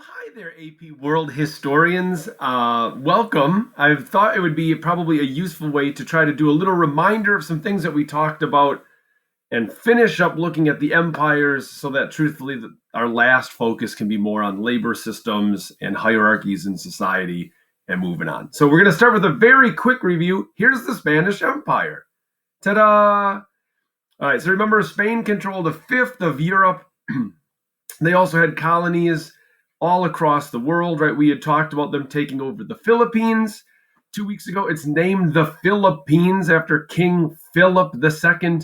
Hi there, AP World historians. Welcome. I've thought it would be probably a useful way to try to do a little reminder of some things that we talked about and finish up looking at the empires so that truthfully our last focus can be more on labor systems and hierarchies in society and moving on. So we're going to start with a very quick review. Here's the Spanish Empire. Ta-da! All right, so remember Spain controlled a fifth of Europe. They also had colonies all across the world, right? We had talked about them taking over the Philippines 2 weeks ago. It's named the Philippines after King Philip II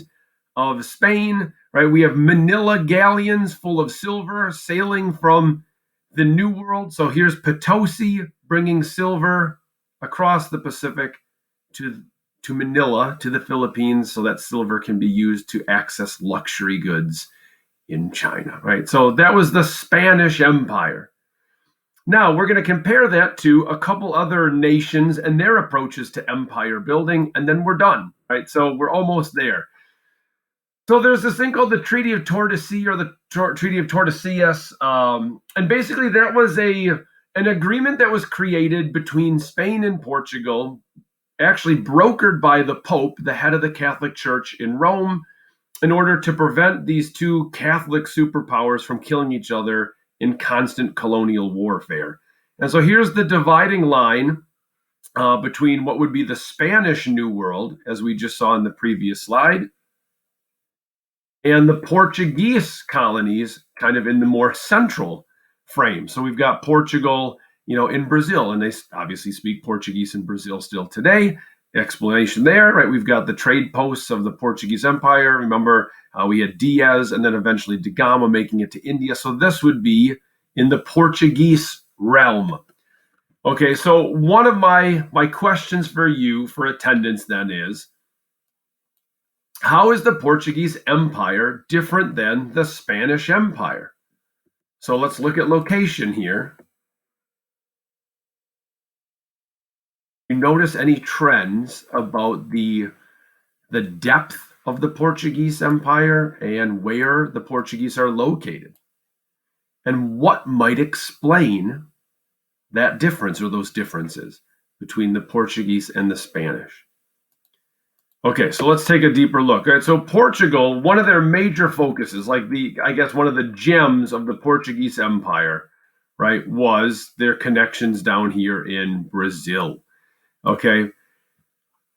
of Spain, right? We have Manila galleons full of silver sailing from the New World. So here's Potosi bringing silver across the Pacific to Manila, to the Philippines, so that silver can be used to access luxury goods in China, right? So that was the Spanish Empire. Now we're going to compare that to a couple other nations and their approaches to empire building, and then we're done, right? So we're almost there. So there's this thing called the Treaty of Tordesillas, or the Treaty of Tordesillas, and basically that was an agreement that was created between Spain and Portugal, actually brokered by the Pope, the head of the Catholic Church in Rome, in order to prevent these two Catholic superpowers from killing each other in constant colonial warfare. And so here's the dividing line between what would be the Spanish New World, as we just saw in the previous slide, and the Portuguese colonies kind of in the more central frame. So we've got Portugal, in Brazil, and they obviously speak Portuguese in Brazil still today. Explanation there, right? We've got the trade posts of the Portuguese Empire. Remember, we had Diaz and then eventually da Gama making it to India. So this would be in the Portuguese realm. Okay, so one of my questions for you for attendance then is, how is the Portuguese Empire different than the Spanish Empire? So let's look at location here. You notice any trends about the depth of the Portuguese Empire and where the Portuguese are located? And what might explain that difference or those differences between the Portuguese and the Spanish? Okay, so let's take a deeper look. All right, so Portugal, one of their major focuses, like one of the gems of the Portuguese Empire, right, was their connections down here in Brazil. Okay,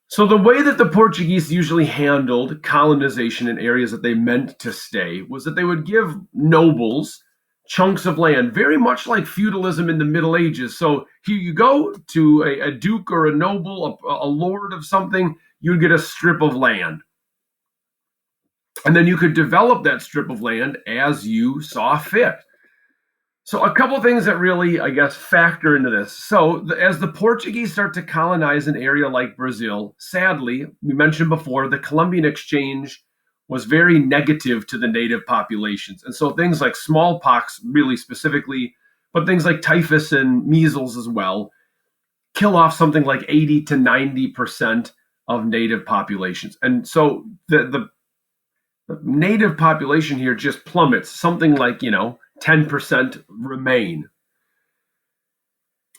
so the way that the Portuguese usually handled colonization in areas that they meant to stay was that they would give nobles chunks of land, very much like feudalism in the Middle Ages. So here you go to a duke or a noble, a lord of something, you'd get a strip of land. And then you could develop that strip of land as you saw fit. So a couple things that really, factor into this. So as the Portuguese start to colonize an area like Brazil, sadly, we mentioned before, the Columbian Exchange was very negative to the native populations. And so things like smallpox, really specifically, but things like typhus and measles as well, kill off something like 80 to 90% of native populations. And so the native population here just plummets, something like, 10% remain.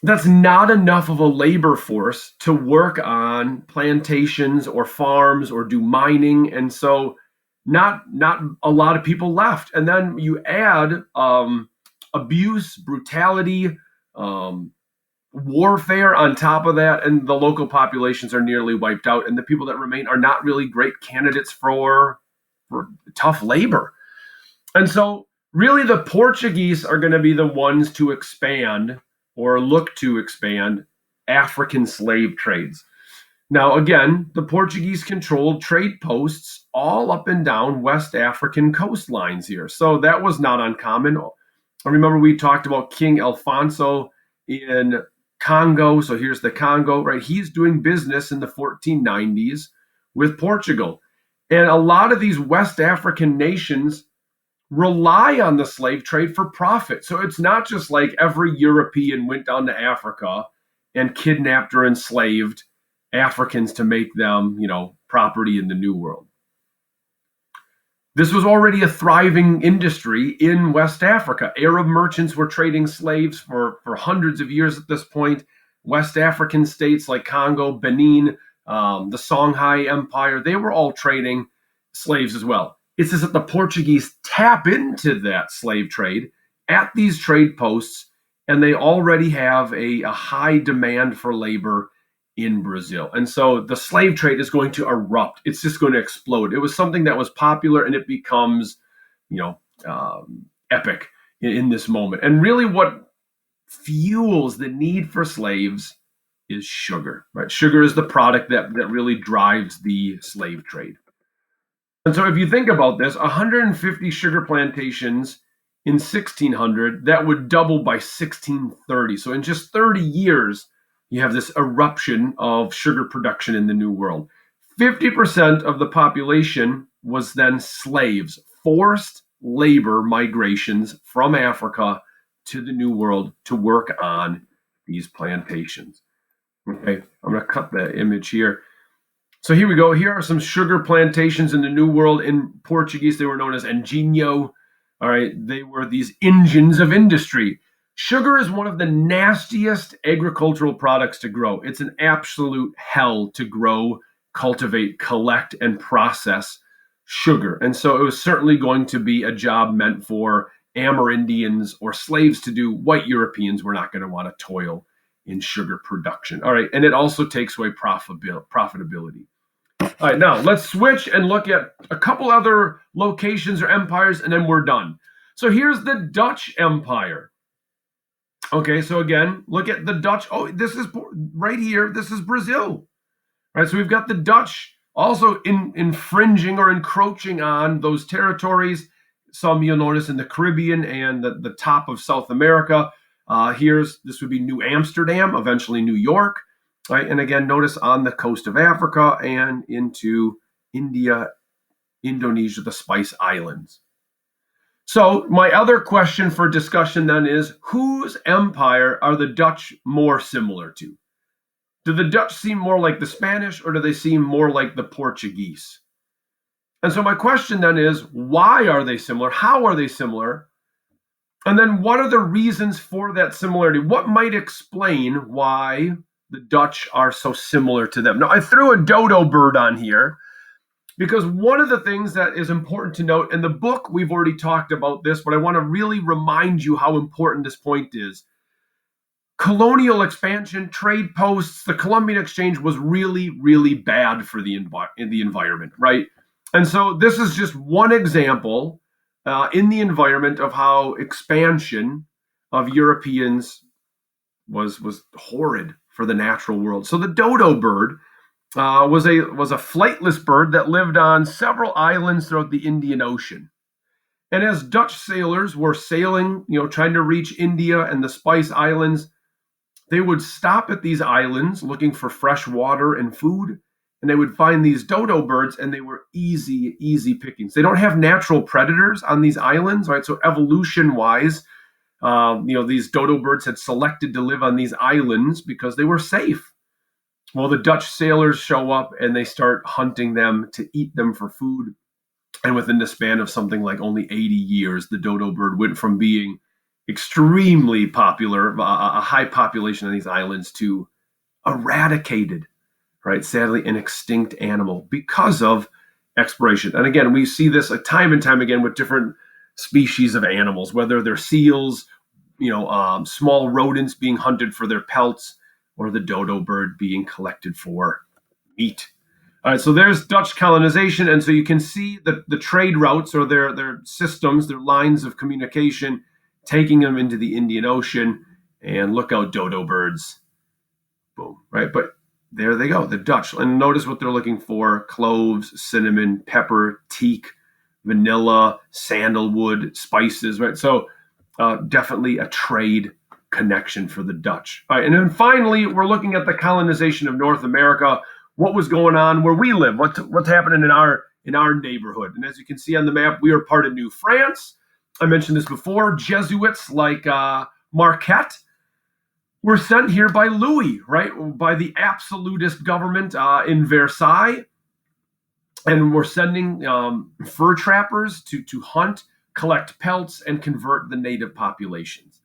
That's not enough of a labor force to work on plantations or farms or do mining. And so not a lot of people left. And then you add abuse, brutality, warfare on top of that, and the local populations are nearly wiped out. And the people that remain are not really great candidates for tough labor. And so really, the Portuguese are going to be the ones to expand or look to expand African slave trades. Now, again, the Portuguese controlled trade posts all up and down West African coastlines here. So that was not uncommon. I remember we talked about King Alfonso in Congo. So here's the Congo, right? He's doing business in the 1490s with Portugal. And a lot of these West African nations rely on the slave trade for profit. So it's not just like every European went down to Africa and kidnapped or enslaved Africans to make them, property in the New World. This was already a thriving industry in West Africa. Arab merchants were trading slaves for hundreds of years at this point. West African states like Congo, Benin, the Songhai Empire, they were all trading slaves as well. It says that the Portuguese tap into that slave trade at these trade posts, and they already have a high demand for labor in Brazil. And so the slave trade is going to erupt. It's just going to explode. It was something that was popular, and it becomes, you know, epic in this moment. And really, what fuels the need for slaves is sugar, right? Sugar is the product that really drives the slave trade. And so if you think about this, 150 sugar plantations in 1600, that would double by 1630. So in just 30 years, you have this eruption of sugar production in the New World. 50% of the population was then slaves, forced labor migrations from Africa to the New World to work on these plantations. Okay, I'm going to cut the image here. So here we go. Here are some sugar plantations in the New World. In Portuguese, they were known as engenho. All right, they were these engines of industry. Sugar is one of the nastiest agricultural products to grow. It's an absolute hell to grow, cultivate, collect, and process sugar. And so it was certainly going to be a job meant for Amerindians or slaves to do. White Europeans were not going to want to toil in sugar production. All right, and it also takes away profitability. All right, now let's switch and look at a couple other locations or empires, and then we're done. So here's the Dutch Empire. Okay, so again, look at the Dutch. Oh, this is right here. This is Brazil. Right, so we've got the Dutch also infringing or encroaching on those territories. Some you'll notice in the Caribbean and the top of South America. This would be New Amsterdam, eventually New York. Right, and again, notice on the coast of Africa and into India, Indonesia, the Spice Islands. So my other question for discussion then is, whose empire are the Dutch more similar to? Do the Dutch seem more like the Spanish, or do they seem more like the Portuguese? And so my question then is, why are they similar? How are they similar? And then what are the reasons for that similarity? What might explain why the Dutch are so similar to them? Now, I threw a dodo bird on here because one of the things that is important to note, in the book we've already talked about this, but I want to really remind you how important this point is. Colonial expansion, trade posts, the Columbian Exchange was really, really bad for the environment, right? And so this is just one example in the environment of how expansion of Europeans was horrid for the natural world. So the dodo bird was a flightless bird that lived on several islands throughout the Indian Ocean. And as Dutch sailors were sailing, trying to reach India and the Spice Islands, they would stop at these islands looking for fresh water and food, and they would find these dodo birds, and they were easy pickings. They don't have natural predators on these islands, right? So evolution-wise, these dodo birds had selected to live on these islands because they were safe. Well, the Dutch sailors show up and they start hunting them to eat them for food. And within the span of something like only 80 years, the dodo bird went from being extremely popular, a high population on these islands, to eradicated, right? Sadly, an extinct animal because of exploration. And again, we see this time and time again with different species of animals, whether they're seals, small rodents being hunted for their pelts, or the dodo bird being collected for meat. All right, so there's Dutch colonization, and so you can see the trade routes, or their systems, their lines of communication, taking them into the Indian Ocean. And look out, dodo birds. Boom, right? But there they go, the Dutch. And notice what they're looking for: cloves, cinnamon, pepper, teak, vanilla, sandalwood, spices, right? So definitely a trade connection for the Dutch. All right, and then finally, we're looking at the colonization of North America. What was going on where we live? What's happening in our neighborhood? And as you can see on the map, we are part of New France. I mentioned this before. Jesuits like Marquette were sent here by Louis, right? By the absolutist government in Versailles. and were sending fur trappers to hunt, collect pelts, and convert the native populations.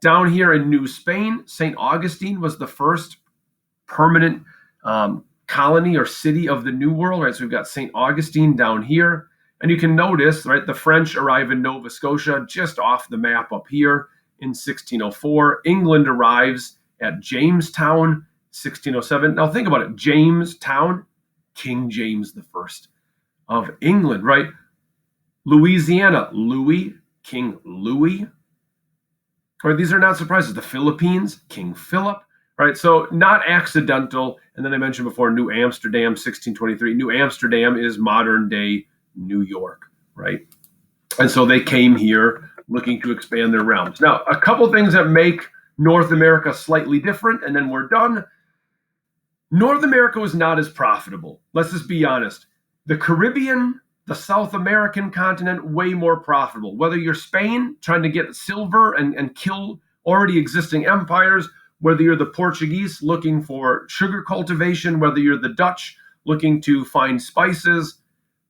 Down here in New Spain, St. Augustine was the first permanent colony or city of the New World, right? So we've got St. Augustine down here. And you can notice, right, the French arrive in Nova Scotia just off the map up here in 1604. England arrives at Jamestown, 1607. Now think about it, Jamestown, King James I of England, right? Louisiana, Louis, King Louis. Right, these are not surprises. The Philippines, King Philip. Right, so not accidental. And then I mentioned before, New Amsterdam, 1623. New Amsterdam is modern day New York, right? And so they came here looking to expand their realms. Now, a couple things that make North America slightly different, and then we're done. North America was not as profitable. Let's just be honest. The Caribbean, the South American continent, way more profitable. Whether you're Spain trying to get silver and kill already existing empires, whether you're the Portuguese looking for sugar cultivation, whether you're the Dutch looking to find spices,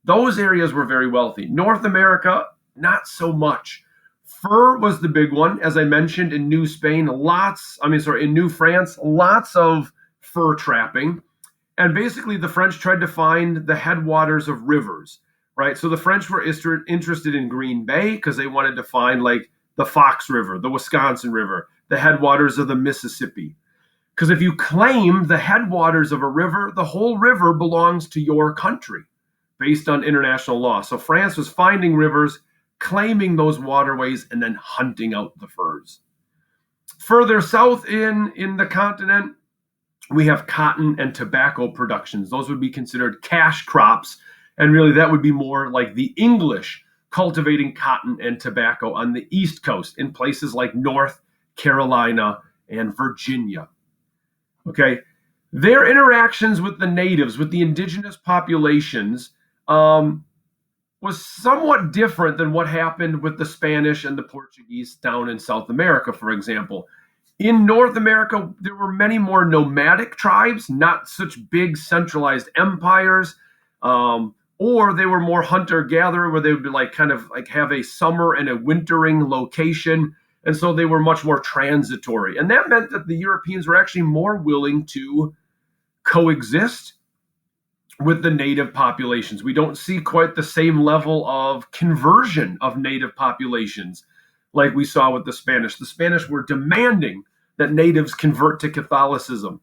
those areas were very wealthy. North America, not so much. Fur was the big one, as I mentioned, in New Spain, in New France, lots of fur trapping. And basically the French tried to find the headwaters of rivers, right? So the French were interested in Green Bay because they wanted to find like the Fox River, the Wisconsin River, the headwaters of the Mississippi. Because if you claim the headwaters of a river, the whole river belongs to your country based on international law. So France was finding rivers, claiming those waterways, and then hunting out the furs. Further south in the continent, we have cotton and tobacco productions. Those would be considered cash crops. And really, that would be more like the English cultivating cotton and tobacco on the East Coast in places like North Carolina and Virginia. Okay. Their interactions with the natives, with the indigenous populations, was somewhat different than what happened with the Spanish and the Portuguese down in South America, for example. In North America, there were many more nomadic tribes, not such big centralized empires, or they were more hunter-gatherer, where they would be like kind of like have a summer and a wintering location, and so they were much more transitory. And that meant that the Europeans were actually more willing to coexist with the native populations. We don't see quite the same level of conversion of native populations like we saw with the Spanish. The Spanish were demanding that natives convert to Catholicism.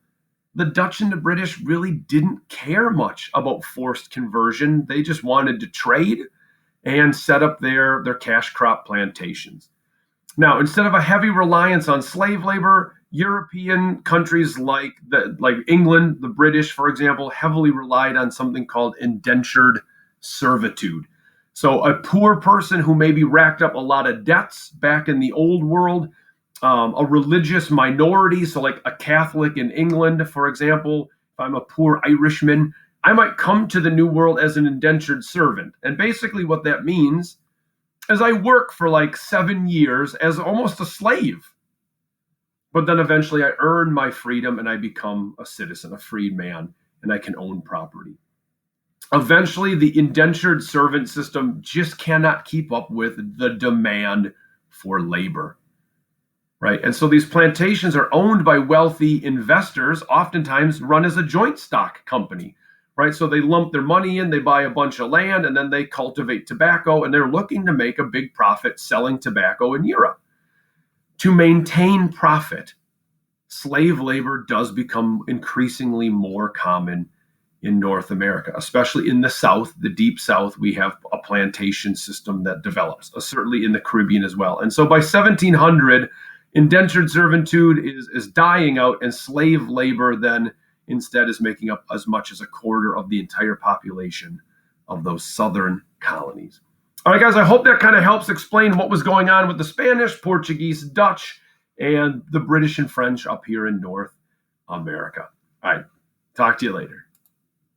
The Dutch and the British really didn't care much about forced conversion. They just wanted to trade and set up their cash crop plantations. Now, instead of a heavy reliance on slave labor, European countries like England, the British, for example, heavily relied on something called indentured servitude. So a poor person who maybe racked up a lot of debts back in the old world, a religious minority, so like a Catholic in England, for example, if I'm a poor Irishman, I might come to the New World as an indentured servant. And basically what that means is I work for like 7 years as almost a slave. But then eventually I earn my freedom and I become a citizen, a freed man, and I can own property. Eventually, the indentured servant system just cannot keep up with the demand for labor, right? And so these plantations are owned by wealthy investors, oftentimes run as a joint stock company, right? So they lump their money in, they buy a bunch of land, and then they cultivate tobacco, and they're looking to make a big profit selling tobacco in Europe. To maintain profit, slave labor does become increasingly more common in North America, especially in the South, the deep South. We have a plantation system that develops, certainly in the Caribbean as well. And so by 1700, indentured servitude is dying out, and slave labor then instead is making up as much as a quarter of the entire population of those southern colonies. All right, guys, I hope that kind of helps explain what was going on with the Spanish, Portuguese, Dutch, and the British and French up here in North America. All right, talk to you later.